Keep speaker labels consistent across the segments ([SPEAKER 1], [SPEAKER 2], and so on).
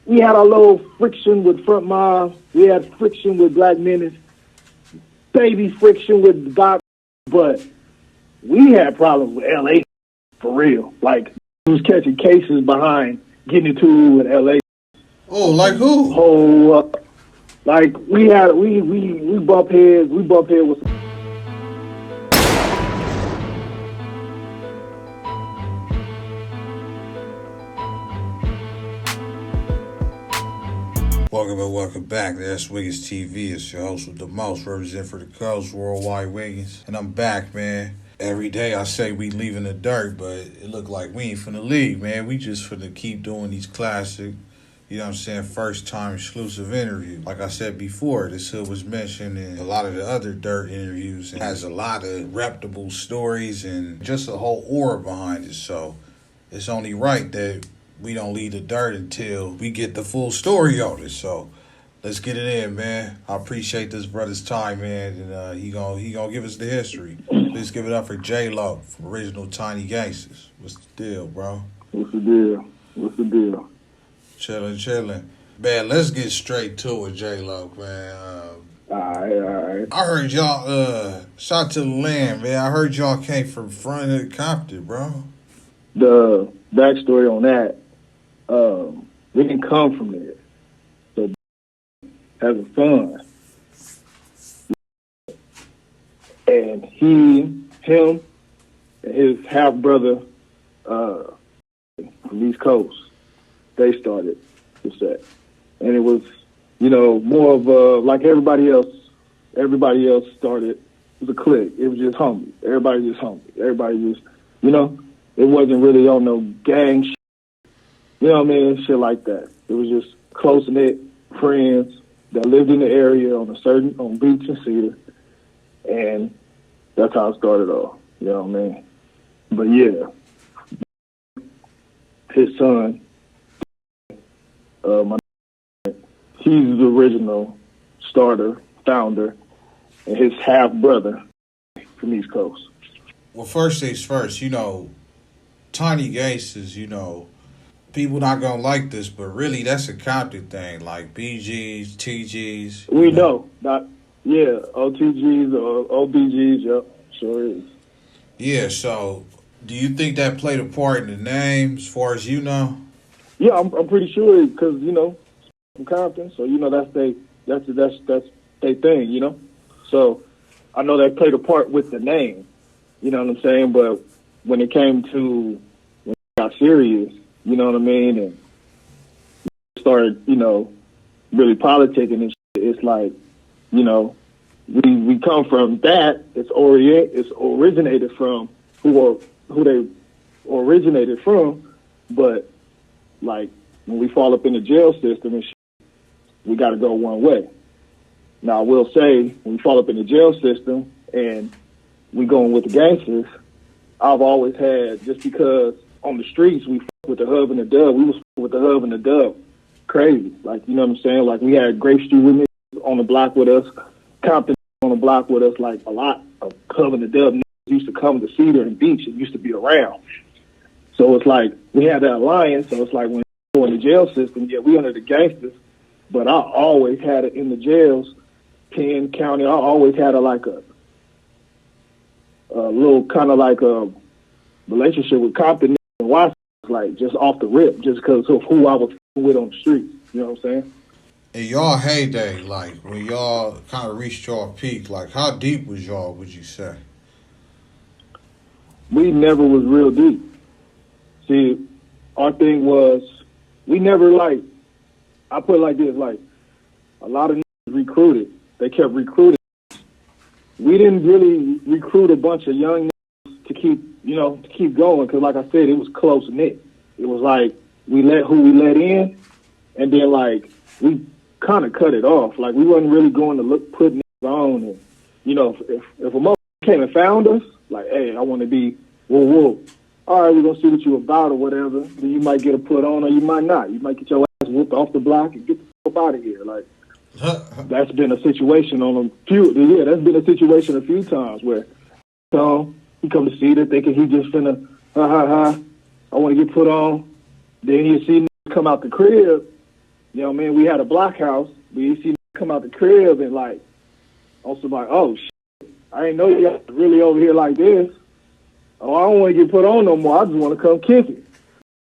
[SPEAKER 1] we had our little friction with Front Mob. We had friction with Black Menace. Baby friction with God. But we had problems with L.A. for real. Like, we was catching cases behind getting into it with L.A.
[SPEAKER 2] Oh, like who?
[SPEAKER 1] Oh, like we bump heads. We bump heads with.
[SPEAKER 2] Welcome back to S.WigginsTV. It's your host with the most, represent for the Cubs, Worldwide Wiggins. And I'm back, man. Every day I say we leaving the dirt, but it look like we ain't finna leave, man. We just finna keep doing these classic, you know what I'm saying, first time exclusive interviews. Like I said before, this hood was mentioned in a lot of the other dirt interviews and has a lot of reputable stories and just a whole aura behind it. So it's only right that we don't leave the dirt until we get the full story on it. So let's get it in, man. I appreciate this brother's time, man, and he gonna give us the history. Let's give it up for JLOC from Original Tiny Gangsters. What's the deal, bro?
[SPEAKER 1] What's the deal? What's the deal?
[SPEAKER 2] Chillin'. Man, let's get straight to it, JLOC, man.
[SPEAKER 1] All right.
[SPEAKER 2] I heard y'all, shout to the land, man. I heard y'all came from front of the Compton, bro.
[SPEAKER 1] The backstory on that, we didn't come from there. So, has a son. And him, and his half-brother from East Coast, they started the set. And it was, more of like everybody else started, it was a clique. It was just hungry. Everybody just hungry. Everybody just, it wasn't really on no gang shit. You know what I mean? Shit like that. It was just close-knit friends that lived in the area on Beach and Cedar. And that's how it started off. You know what I mean? But yeah, his son, he's the original starter, founder, and his half-brother from East Coast.
[SPEAKER 2] Well, first things first, Tiny Gangsters, people not gonna like this, but really that's a Compton thing, like BGs, TGs.
[SPEAKER 1] We know. OTGs or OBGs, yep, sure is.
[SPEAKER 2] Yeah, so do you think that played a part in the name as far as you know?
[SPEAKER 1] Yeah, I'm pretty sure because, from Compton, so that's they thing, So I know that played a part with the name, you know what I'm saying? But when it came to when it got serious, you know what I mean, and started, really politicking and shit, it's like, we come from that. It's originated from who they originated from, but like when we fall up in the jail system and shit, we got to go one way. Now I will say when we fall up in the jail system and we going with the gangsters, I've always had, just because on the streets we with the hub and the dub, we was with the hub and the dub crazy. Like, you know what I'm saying? Like, we had Grape Street with me on the block with us, Compton on the block with us, like a lot of hub and the dub used to come to Cedar and Beach. It used to be around. So it's like we had that alliance. So it's like when we go in the jail system, yeah, we under the gangsters, but I always had it in the jails, Penn County. I always had a little kind of like a relationship with Compton and Washington, like just off the rip, just because of who I was with on the streets. You know what I'm saying?
[SPEAKER 2] In y'all heyday, like when y'all kind of reached y'all peak, like how deep was y'all, would you say?
[SPEAKER 1] We never was real deep. See, our thing was, we never I put it like this, like a lot of niggas recruited. They kept recruiting. We didn't really recruit a bunch of young niggas to keep going, because like I said, it was close-knit. It was like we let who we let in, and then like we kind of cut it off. Like we wasn't really going to put niggas on. And, if a motherfucker came and found us, like, hey, I want to be whoa. All right, we're going to see what you about or whatever. Then you might get a put on or you might not. You might get your ass whooped off the block and get the fuck out of here. Like, that's been a situation that's been a situation a few times where, he come to Cedar thinking he just finna, I want to get put on. Then you see come out the crib You know what I mean? We had a block house. We see come out the crib and like, also like, oh shit, I ain't know you guys really over here like this. Oh, I don't want to get put on no more. I just want to come kick it.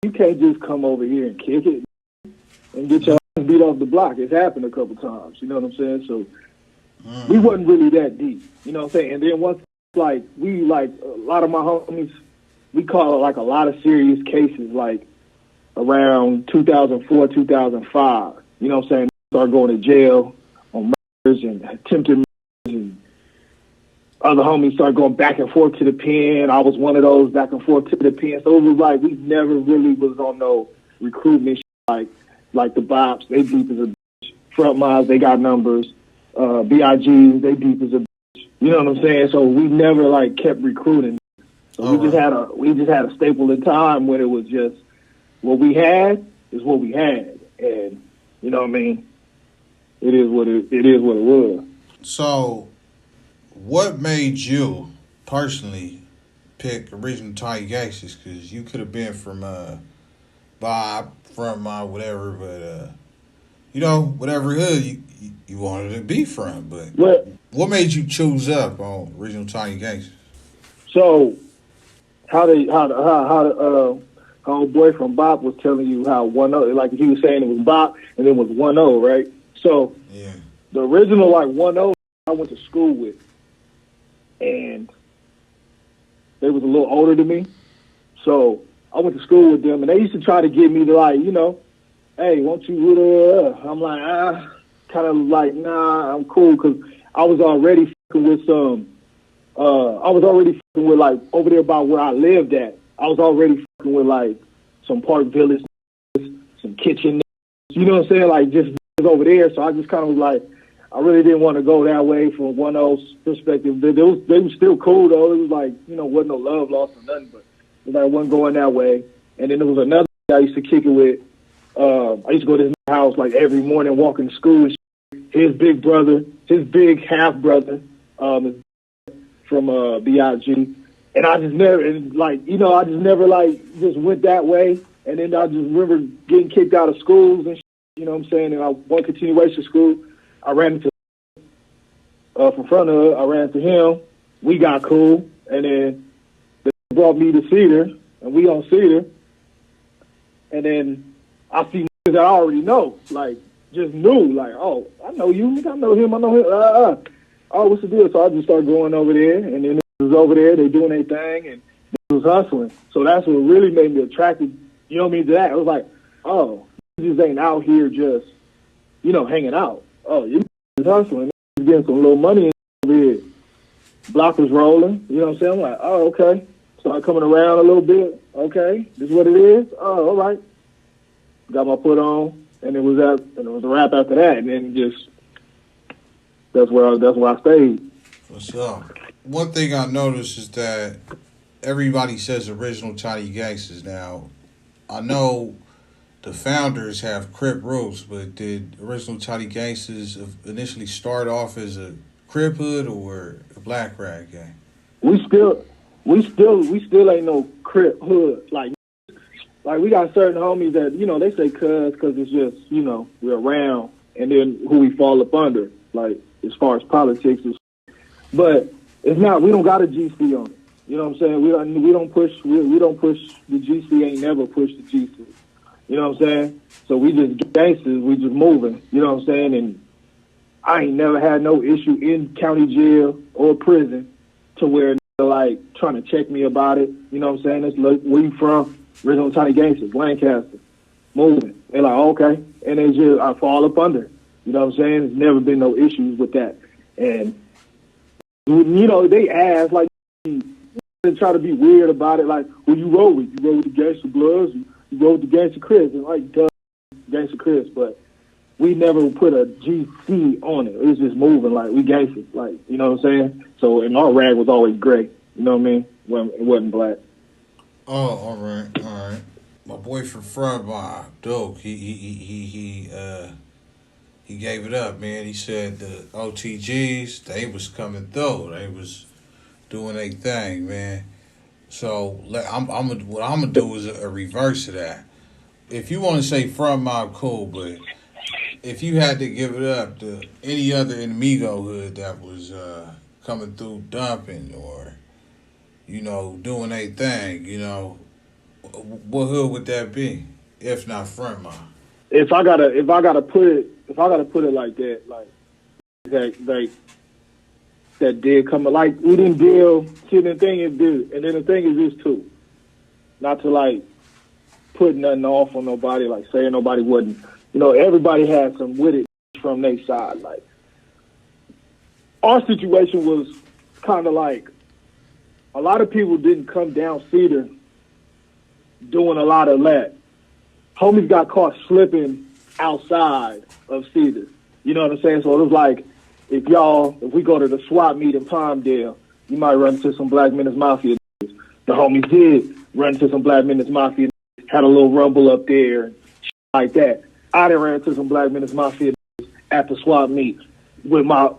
[SPEAKER 1] You can't just come over here and kick it and get your ass beat off the block. It's happened a couple times. You know what I'm saying? So we wasn't really that deep. You know what I'm saying? And then once like we like a lot of my homies, we call it like a lot of serious cases like around 2004, 2005. You know what I'm saying? Start going to jail on murders and attempted murders, and other homies started going back and forth to the pen. I was one of those back and forth to the pen. So it was like we never really was on no recruitment shit like the Bops. They deep as a bitch. Front Miles, they got numbers. BIGs, they deep as a bitch. You know what I'm saying? So we never like kept recruiting. So we just had a staple in time when it was just what we had is what we had, and you know what I mean. It is what it was.
[SPEAKER 2] So, what made you personally pick Original Tiny Gangsters? Because you could have been from Bob, from whatever, but you know, whatever hood you wanted to be from. But what made you choose up on Original Tiny Gangsters?
[SPEAKER 1] So, how old boy from Bob was telling you how 1-0, like he was saying it was Bob and it was 1-0, right? So
[SPEAKER 2] yeah,
[SPEAKER 1] the original like 1-0 I went to school with, and they was a little older than me. So I went to school with them, and they used to try to get me to like, you know, hey, won't you? I'm like, kind of like, nah, I'm cool, because I was already fucking with some. I was already fucking with like over there by where I lived at. I was already fucking with like some Park Village, some kitchen, you know what I'm saying? Like just over there. So I just kind of was like, I really didn't want to go that way from 1-0's perspective. They were still cool though. It was like, you know, wasn't no love lost or nothing, but it was like I wasn't going that way. And then there was another guy I used to kick it with. I used to go to his house like every morning, walking to school. His big brother, his big half brother, from BIG. And I just never, and like, you know, I just never like just went that way. And then I just remember getting kicked out of schools and shit, you know what I'm saying? And I went continuation school. I ran into, from front of her, I ran into him. We got cool. And then they brought me to Cedar, and we on Cedar. And then I see niggas that I already know, like, just knew, like, oh, I know you, I know him, Oh, what's the deal? So I just started going over there, and then it was over there, they doing their thing, and it was hustling. So that's what really made me attracted, you know what I mean, to that. It was like, oh, you just ain't out here just, you know, hanging out. Oh, you just hustling, you getting some little money over here. Block was rolling, you know what I'm saying? I'm like, oh, okay. Started coming around a little bit. Okay, this is what it is. Oh, all right. Got my foot on, and it was a wrap after that, and then just that's where I stayed.
[SPEAKER 2] What's up? One thing I noticed is that everybody says Original Tiny Gangsters. Now, I know the founders have Crip roots, but did Original Tiny Gangsters initially start off as a Crip hood or a Black Rag gang?
[SPEAKER 1] We still ain't no Crip hood. Like we got certain homies that, you know, they say cuz it's just, you know, we're around, and then who we fall up under, like as far as politics is. But it's not, we don't got a GC on it. You know what I'm saying? We don't push the GC, ain't never pushed the GC. You know what I'm saying? So we just gangsters, we just moving. You know what I'm saying? And I ain't never had no issue in county jail or prison to where they're like trying to check me about it. You know what I'm saying? It's like, where you from? Original Tiny Gangsters, Lancaster, moving. They're like, okay. And they just, I fall up under. You know what I'm saying? There's never been no issues with that. And, you know, they ask, like, they try to be weird about it, like, who you roll with? You roll with the Gangster Bloods? You roll with the Gangster Crips? And like, duh, Gangster Crips. But we never put a GC on it. It was just moving, like, we gangsters, like, you know what I'm saying? So, and our rag was always gray. You know what I mean? It wasn't black.
[SPEAKER 2] Oh, all right. My boy from Frontline, Dope, he gave it up, man. He said the OTGs, they was coming through. They was doing their thing, man. So what I'm gonna do is a reverse of that. If you want to say Frontline, cool, but if you had to give it up to any other Enemigo hood that was coming through dumping or, doing a thing, what hood would that be? If not Frontline.
[SPEAKER 1] If I gotta put it like that, that did come, like, we didn't deal. See, the thing is this, and then the thing is this too. Not to like put nothing off on nobody, like saying nobody wouldn't. Everybody had some with it from their side. Like, our situation was kind of like a lot of people didn't come down Cedar doing a lot of that. Homies got caught slipping outside of Cedar. You know what I'm saying? So it was like, if we go to the swap meet in Palmdale, you might run into some Black Menace Mafia. The homies did run into some Black Menace Mafia, had a little rumble up there, and shit like that. I done ran into some Black Menace Mafia at the swap meet with my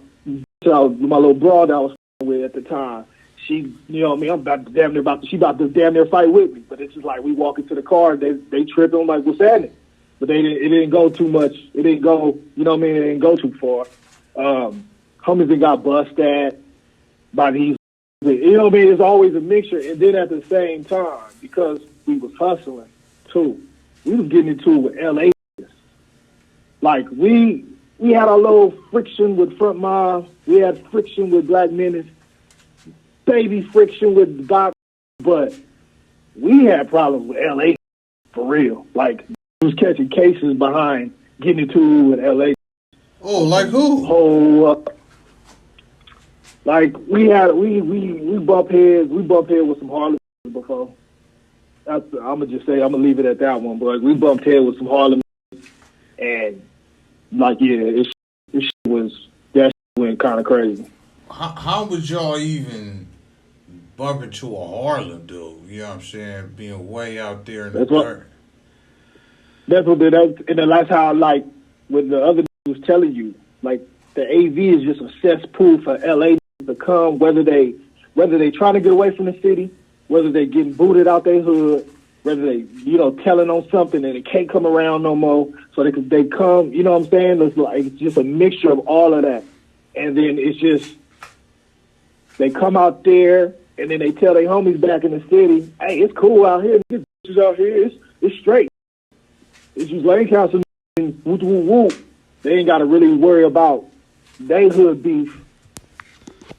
[SPEAKER 1] little broad I was with at the time. She, I'm about to damn near fight with me. But it's just like we walk into the car, they tripping, I'm like, what's happening? But it didn't go too much. It didn't go, it didn't go too far. Homies that got bust at by these, it's always a mixture. And then at the same time, because we was hustling too, we was getting into it with LA. Like, we had our little friction with Front Mob. We had friction with Black Menace. Baby friction with God. But we had problems with LA for real. Like, was catching cases behind getting into it with LA.
[SPEAKER 2] Oh, like who?
[SPEAKER 1] Like, we bump heads. We bump heads with some Harlem before. I'm gonna leave it at that one. But we bumped heads with some Harlem, and like, yeah, it went kind of crazy.
[SPEAKER 2] How would y'all even bump into a Harlem dude? You know what I'm saying? Being way out there in the dirt. That's how, like, what the other was telling you, like, the AV is just a cesspool for LA to come, whether they trying to get away from the city, whether they getting booted out their hood, whether they, telling on something and they can't come around no more, so they come, you know what I'm saying? It's just a mixture of all of that. And then it's just, they come out there and then they tell their homies back in the city, hey, it's cool out here, this is out here, it's straight. It's just Lancaster and whoop, whoop, whoop. They ain't got to really worry about their hood beef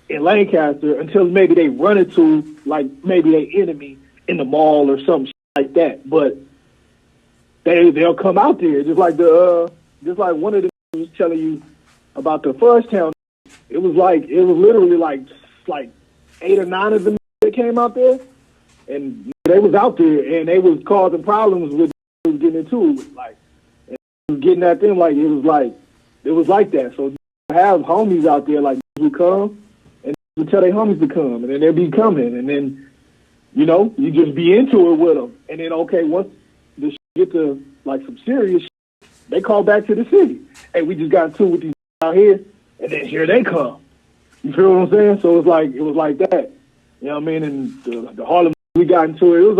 [SPEAKER 2] in Lancaster until maybe they run into, like, maybe their enemy in the mall or something like that. But they'll come out there just like one of the was telling you about the Fudge Town. It was literally like 8 or 9 of them that came out there, and they was out there and they was causing problems with getting into it, like, and getting at them, like, it was like that. So have homies out there like who come and we tell their homies to come, and then they'll be coming, and then you just be into it with them, and then once the shit get to like some serious shit, they call back to the city. Hey, we just got into with these out here, and then here they come. You feel what I'm saying? So it was like that. You know what I mean? And the Harlem we got into it was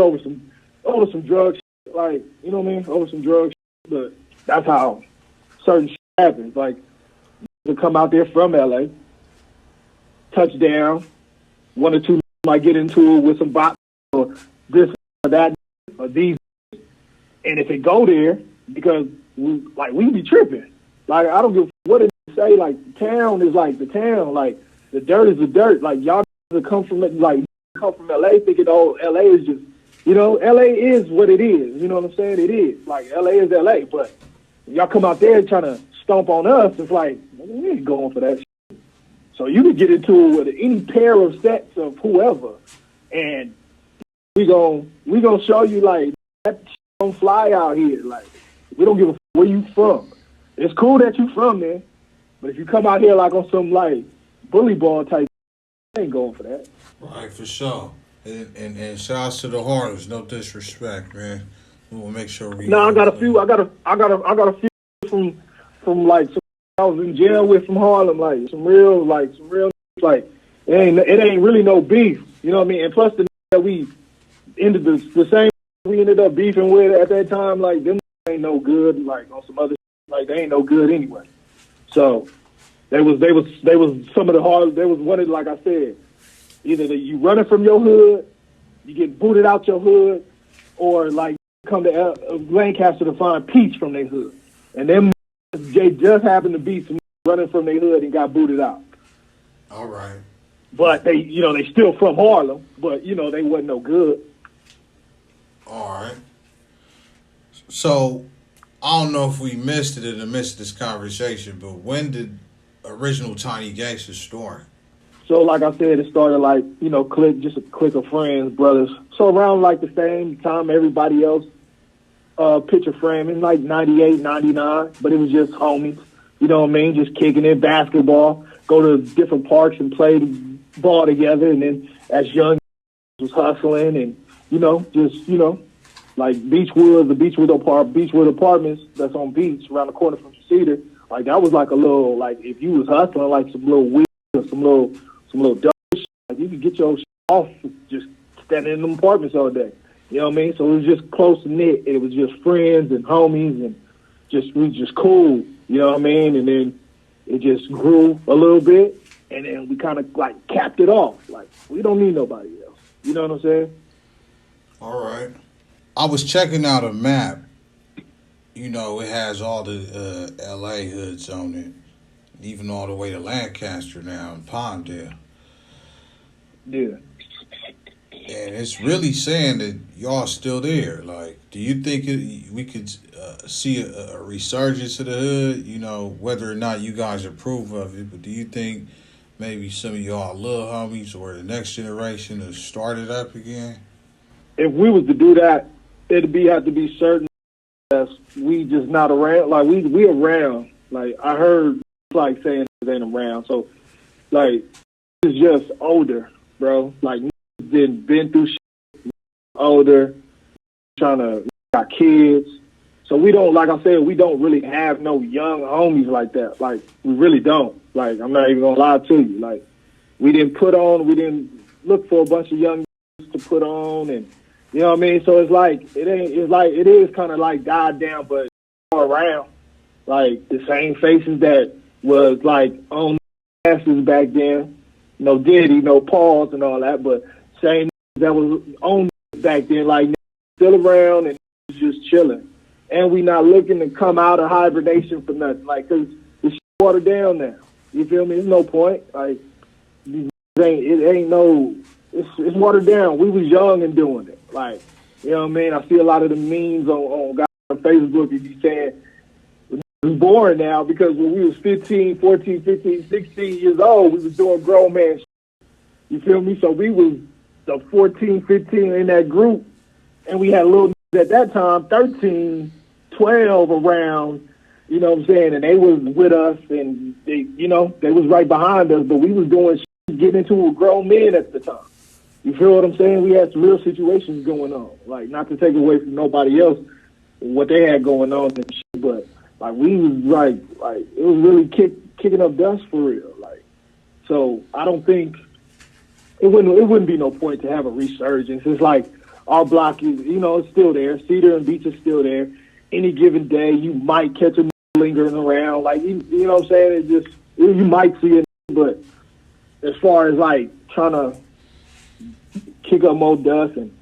[SPEAKER 2] over some drugs. Like, you know what I mean? Over some drugs, but that's how certain shit happens. Like, to come out there from LA, touchdown, 1 or 2 might get into it with some bots or this or that or these, and if it go there, because we be tripping. Like, I don't give what it say. Like, the town is like the town. Like, the dirt is the dirt. Like, y'all come from LA thinking, oh, LA is just. LA is what it is. You know what I'm saying? It is. Like, LA is LA. But y'all come out there trying to stomp on us, it's like, we ain't going for that shit. So you can get into it with any pair of sets of whoever, and we gonna show you, like, that shit don't fly out here. Like, we don't give a f where you from. It's cool that you from there, but if you come out here, like, on some, like, bully ball type, I ain't going for that. Right, for sure. And shout out to the Harlems. No disrespect, man. We'll make sure we.
[SPEAKER 1] No, I got a few. I got a few from like some I was in jail with from Harlem. Like some real like it ain't really no beef. You know what I mean? And plus the that we ended the same we ended up beefing with at that time. Like them ain't no good. Like on some other like they ain't no good anyway. So they was some of the hard. They was one of, like I said, either you running from your hood, you get booted out your hood, or like come to Lancaster to find peace from their hood. And them they just happened to be some running from their hood and got booted out.
[SPEAKER 2] All right.
[SPEAKER 1] But they still from Harlem, but they wasn't no good.
[SPEAKER 2] All right. So I don't know if we missed it in the midst of this conversation, but when did original Tiny Gangsters start?
[SPEAKER 1] So like I said, it started like, just a clique of friends, brothers. So around like the same time everybody else picture framing, like 98, 99, but it was just homies, you know what I mean? Just kicking it, basketball, go to different parks and play the ball together. And then as young was hustling and, like the Beechwood Apartments that's on Beach around the corner from Cedar. Like that was like a little, like if you was hustling like some little weed or some little dope shit, like you could get your shit off just standing in them apartments all day. You know what I mean? So it was just close knit. It was just friends and homies and we just cool. You know what I mean? And then it just grew a little bit, and then we kind of like capped it off. Like we don't need nobody else. You know what I'm saying?
[SPEAKER 2] All right. I was checking out a map. It has all the L.A. hoods on it, even all the way to Lancaster now and Palmdale.
[SPEAKER 1] Yeah.
[SPEAKER 2] And it's really saying that y'all still there. Like, do you think we could see a resurgence of the hood? Whether or not you guys approve of it, but do you think maybe some of y'all little homies or the next generation have started up again?
[SPEAKER 1] If we was to do that, it'd have to be certain that we just not around. Like we around. Like I heard like saying it ain't around. So like it's just older, bro. Like been through shit, older, trying to got kids. So we don't, like I said, we don't really have no young homies like that. Like we really don't. Like I'm not even gonna lie to you. Like we didn't look for a bunch of young to put on, and you know what I mean. So it is kind of like died down, but all around like the same faces that was like on asses back then. No Diddy, no Pauls and all that, but same that was on back then, like still around and just chilling. And we not looking to come out of hibernation for nothing, like, cause it's watered down now. You feel me? There's no point. Like, it's watered down. We was young and doing it. Like, you know what I mean? I see a lot of the memes on Facebook and you saying it's boring now because when we was 15, 14, 15, 16 years old, we was doing grown man shit. You feel me? So we was the 14, 15 in that group, and we had little at that time, 13, 12 around, you know what I'm saying? And they was with us, and they was right behind us, but we was doing shit, getting into grown men at the time. You feel what I'm saying? We had some real situations going on. Like, not to take away from nobody else what they had going on and shit, but like we was like it was really kicking up dust for real. Like, so I don't think it wouldn't be no point to have a resurgence. It's like our block is, it's still there. Cedar and Beach is still there. Any given day, you might catch a lingering around. Like, you know what I'm saying? You might see it, but as far as like trying to kick up more dust and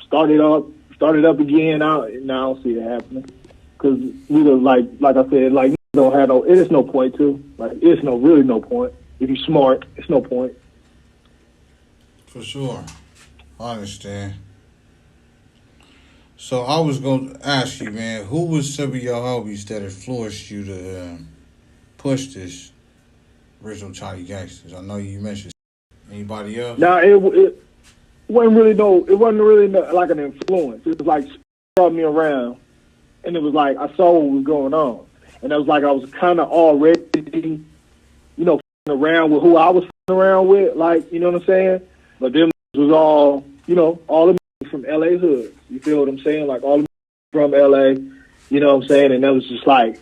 [SPEAKER 1] start it up again, I don't see it happening. Because we like I said, like don't have it's no point to. Like it's really no point. If you're smart, it's no point.
[SPEAKER 2] For sure. I understand. So I was going to ask you, man, who was some of your homies that influenced you to push this original Tiny Gangsters? I know you mentioned anybody else.
[SPEAKER 1] Nah, it wasn't really like an influence. It was like brought me around, and it was like I saw what was going on, and it was like I was kind of already, around with who I was around with, like, you know what I'm saying? But them was all, all the from LA hood. You feel what I'm saying? Like all the from LA, you know what I'm saying? And that was just like,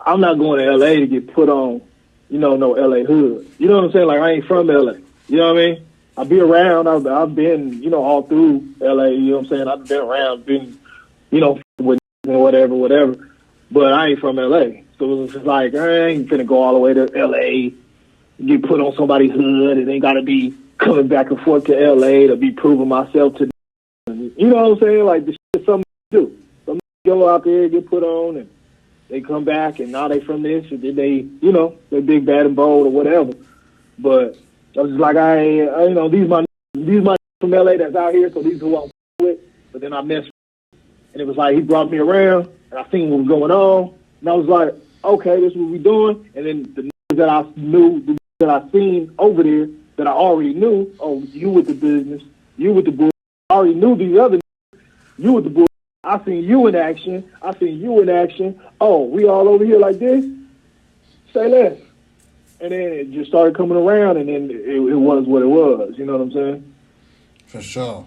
[SPEAKER 1] I'm not going to LA to get put on, no LA hood. You know what I'm saying? Like I ain't from LA. You know what I mean? I be around. I've been, all through LA. You know what I'm saying? I've been around, with whatever. but I ain't from LA. So it was just like, I ain't finna go all the way to LA, get put on somebody's hood, and ain't gotta be coming back and forth to LA to be proving myself to them. You know what I'm saying? Like, this shit is something to do. Some go out there, get put on, and they come back, and now they from this, or did they, you know, they're big, bad, and bold, or whatever. But I was just like, you know, these my from LA that's out here, so these are who I'm with. But then I messed with, and it was like he brought me around, and I seen what was going on, and I was like, okay, this is what we doing. And then the niggas that I knew, the niggas that I seen over there that I already knew, oh, you with the business, you with the bull. I already knew these other niggas, you with the bull. I seen you in action. I seen you in action. Oh, we all over here like this? Say less. And then it just started coming around, and then it was what it was. You know what I'm saying?
[SPEAKER 2] For sure.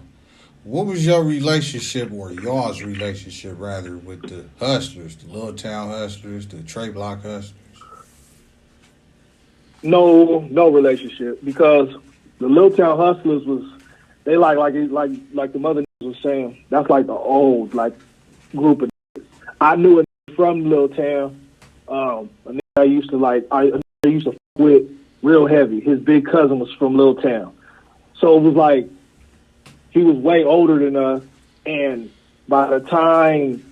[SPEAKER 2] What was your relationship, or y'all's relationship, rather, with the hustlers, the Little Town hustlers, the Trey Block hustlers?
[SPEAKER 1] No relationship, because the Little Town hustlers was, they like the mother niggas was saying, that's like the old like group of niggas. I knew a nigga from Little Town. A nigga I used to fuck with real heavy. His big cousin was from Little Town, so it was like he was way older than us. And by the time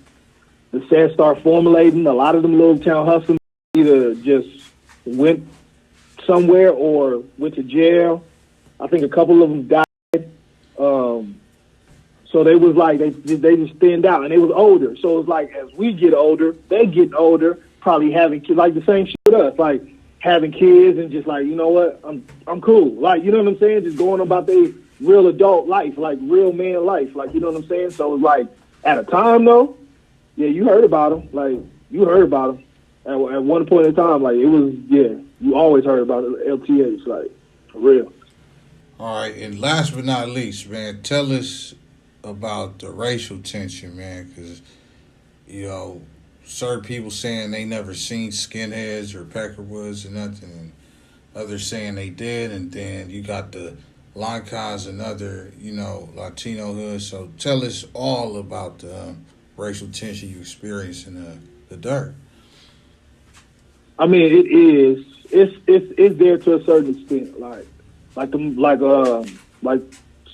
[SPEAKER 1] the set started formulating, a lot of them Little Town hustlers either just went somewhere or went to jail. I think a couple of them died. So they was like, they just thinned out, and they was older. So it's like, as we get older, they get older, probably having kids, like the same shit with us, like having kids and just like, you know what, I'm cool. Like, you know what I'm saying? Just going about their real adult life, like real man life. Like, you know what I'm saying? So it's like, at a time though, yeah, you heard about them. Like, you heard about them. At one point in time, like, it was, yeah, you always heard about it, LTAs, like, for real.
[SPEAKER 2] All right, and last but not least, man, tell us about the racial tension, man, because, you know, certain people saying they never seen skinheads or peckerwoods or nothing, and others saying they did, and then you got the Lancas and other, you know, Latino hoods. So tell us all about the racial tension you experienced in the dirt.
[SPEAKER 1] I mean, it is. It's there to a certain extent.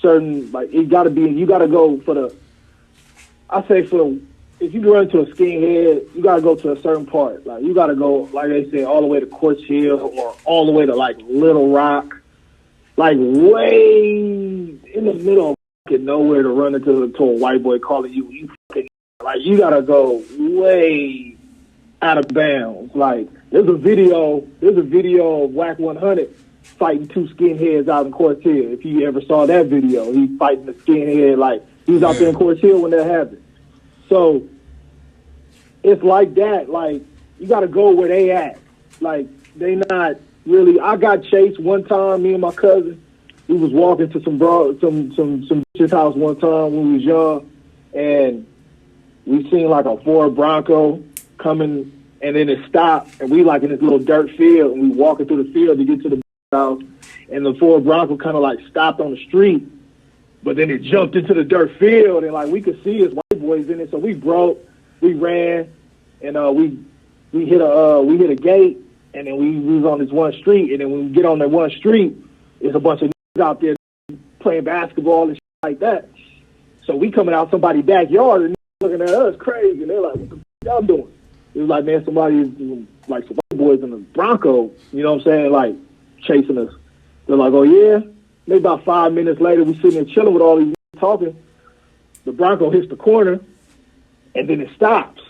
[SPEAKER 1] Certain, like, it gotta be, you gotta go for the, I say if you run into a skinhead, you gotta go to a certain part. Like, you gotta go, like they say, all the way to Quartz Hill or all the way to, like, Little Rock. Like, way in the middle of fucking nowhere to run into a white boy calling you fucking, like, you gotta go way out of bounds. Like, there's a video of Whack 100 fighting two skinheads out in Quartz Hill. If you ever saw that video, he fighting the skinhead, like, he was out there in Quartz Hill when that happened. So it's like that. Like, you got to go where they at. Like, they not really. I got chased one time. Me and my cousin, we was walking to some bitch's house one time when we was young, and we seen like a Ford Bronco coming, and then it stopped, and we like in this little dirt field, and we walking through the field to get to the house, and the Ford Bronco kind of like stopped on the street, but then it jumped into the dirt field, and like we could see his white boys in it, so we ran, and we hit a gate, and then we was on this one street, and then when we get on that one street, there's a bunch of niggas out there playing basketball and shit like that. So we coming out somebody's backyard and looking at us crazy, and they're like, "What the f*** y'all doing?" It was like, man, somebody's like some white boys in a Bronco, you know what I'm saying, like chasing us. They're like, "Oh yeah." Maybe about 5 minutes later, we sitting there chilling with all these talking. The Bronco hits the corner, and then it stops.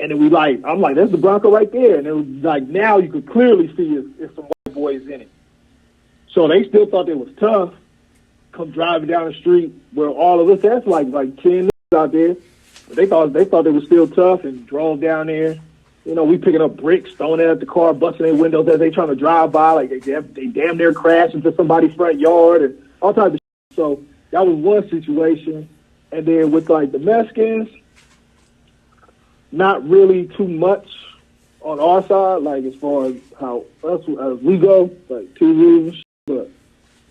[SPEAKER 1] And then I'm like, "That's the Bronco right there." And it was like, now you could clearly see it's some white boys in it. So they still thought they was tough. Come driving down the street where all of us, that's like 10 out there. But they thought they were still tough and drove down there. You know, we picking up bricks, throwing it at the car, busting their windows as they trying to drive by. Like, they damn near crashed into somebody's front yard and all types of shit. So that was one situation. And then with, like, the Mexicans, not really too much on our side, like, as far as how as we go, like, two rules and shit. But,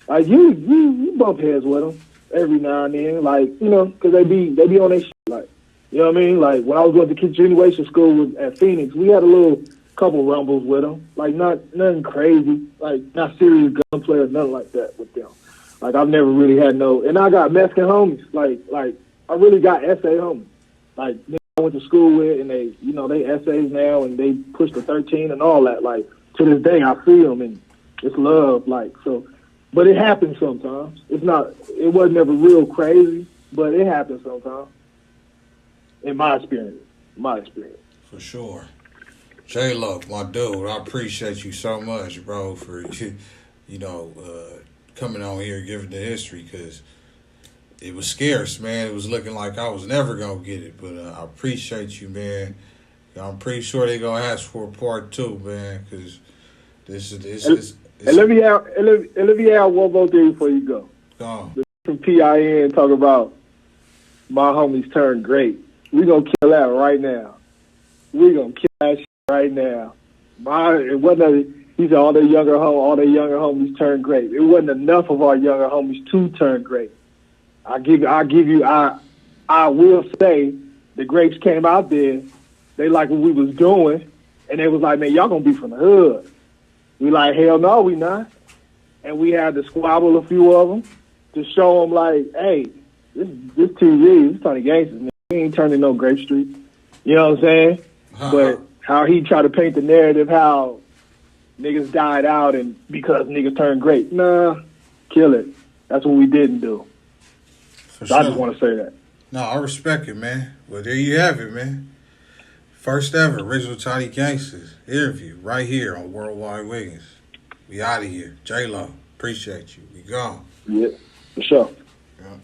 [SPEAKER 1] like, you bump heads with them every now and then, like, you know, because they be on their shit, like, You know what I mean? Like when I was going to continuation school at Phoenix, we had a little couple rumbles with them. Like nothing crazy, like not serious gunplay or nothing like that with them. Like I've never really had no, and I got Mexican homies. Like I really got SA homies. Like I went to school with, and they, you know, they SAs now, and they push the 13 and all that. Like to this day, I see them, and it's love. Like so, but it happens sometimes. It wasn't ever real crazy, but it happens sometimes. In my experience.
[SPEAKER 2] For sure. JLOC, my dude, I appreciate you so much, bro, for, coming on here and giving the history, because it was scarce, man. It was looking like I was never going to get it, but I appreciate you, man. I'm pretty sure they're going to ask for a part 2, man, because this is...
[SPEAKER 1] And let me add one more thing before you go.
[SPEAKER 2] Go on.
[SPEAKER 1] From PIN talk about my homies turned great. We gonna kill that right now. We gonna kill that shit right now. He said all their younger homies turned great. It wasn't enough of our younger homies to turn great. I will say the grapes came out there. They liked what we was doing, and they was like, man, y'all gonna be from the hood. We like, hell no, we not. And we had to squabble a few of them to show them like, hey, this TV, this Tony Gangsters, man. He ain't turning no Grape Street. You know what I'm saying? But how he tried to paint the narrative how niggas died out and because niggas turned great. Nah, kill it. That's what we didn't do.
[SPEAKER 2] For
[SPEAKER 1] so
[SPEAKER 2] sure.
[SPEAKER 1] I just want to say that.
[SPEAKER 2] No, I respect it, man. Well, there you have it, man. First ever original Tiny Gangsters interview right here on Worldwide Wiggins. We out of here. JLOC, appreciate you. We gone.
[SPEAKER 1] Yeah, for sure.
[SPEAKER 2] Yeah.